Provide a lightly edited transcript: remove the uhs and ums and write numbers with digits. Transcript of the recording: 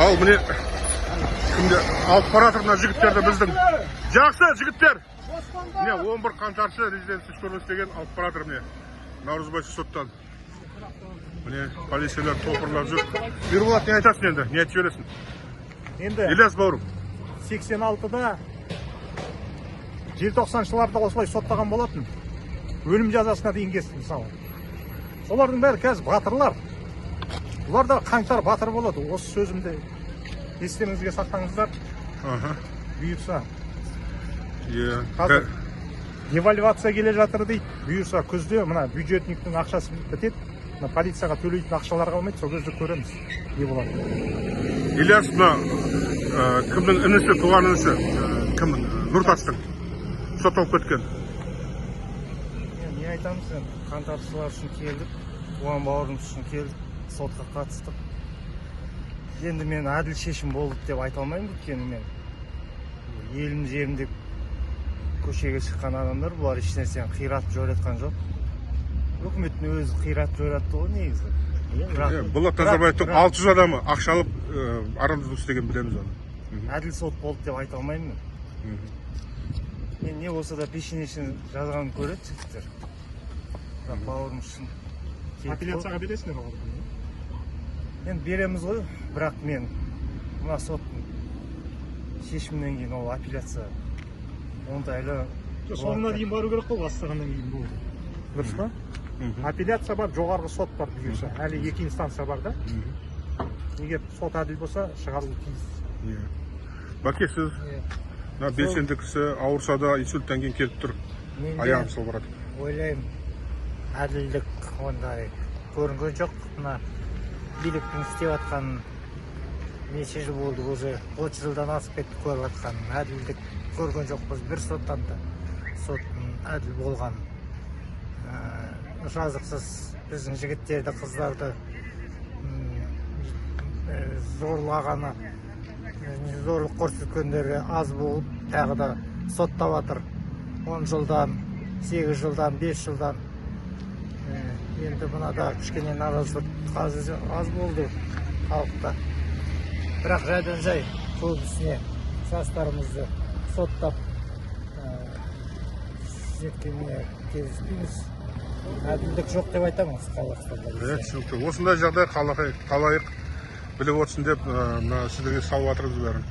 Ал міне кімде алып баратыр мына жігіттерді біздің. Жақсы жігіттер. Міне 11 қаңтаршы резиденция көрместеген алып баратыр міне. Наурызбай соттан. Міне полициялар топырлап жүр. Ерболат не айтасың енді? Не айтып жібересің? Енді Ильяс бауырым. 86-да желтоқсаншыларды осылай соттаған болатын. Өлім жазасына дейін кесті мысалы. Солардың бәрі қазір батырлар. Бұлар да қаңтар батыр болады. Осы сөзімді естеріңізге сақтаңыздар. Бұйырса. Қазір девальвация келе жатыр дейді. Бұйырса күзде мына бюджетниктің ақшасы бітеді. Полицияға төлейтін ақшалар қалмайды. Сол кезде көреміз. Не болады? Ильяс мына кімнің інісі, туған інісі? Кімнің? Нұртастың. Сотталып кеткен. Не айтамыз енді? Қаңтаршылар үшін келдік. Туған бауырымыз үшін келдік. Сотқа қатыстық. Енді мен әділ шешім болды деп айта алмаймын, өйткені мен елім жерімде көшеге шыққан адамдар, бұлар ешнәрсені қиратып жойратқан жоқ. Үкіметтің өзі қиратып жойратты ғой негізі. Болат Назарбаевтың 600 адамы ақша алып арандату істеген білеміз оны. Әділ сот болды деп айта алмаймын. Мен не болса да пешенесін жазғанын көреді жігіттер. Бауырымыз үшін. Апелляцияға бересіңдер ғой? Енді береміз ғой, бірақ мен мына соттың шешімінен кейін ол апелляция оңтайлы. Соңына дейін бару керек қой, бастағаннан кейін болды. Дұрыс па? Апелляция бар, жоғарғы сот бар бұйырса. Әлі 2 инстанция бар да. Егер сот әділ болса, шығарылуы тиіс. Баке, сіз белсенді кісі ауырса да инсульттан кейін келіп тұр. Аяғым сол барады. Ойлаймын, әділдік ондай көрінген жоқ. Мына биліктің істеп жатқанын неше жыл болды, уже 30 жылдан асып кетті көріп жатқанын. Әділдік көрген жоқпыз бір соттан да. Соттың әділ болған. Жазықсыз біздің жігіттерді, қыздарды зорлағаны, зорлық көрсеткендері аз болып, тағы да соттап жатыр. 10 жылдан, 8 жылдан, 5 жылдан. Енді мынада кішкене наразылық аз болды халықта. Бірақ жайдан жай көбісіне жастарымызды соттап зерттеуіне келіспейміз. Әділдік жоқ деп айтамыз Қазақстанда. Осындай жағдай қалайық біліп отырсын деп сіздерге салып жатырмыз бәрін.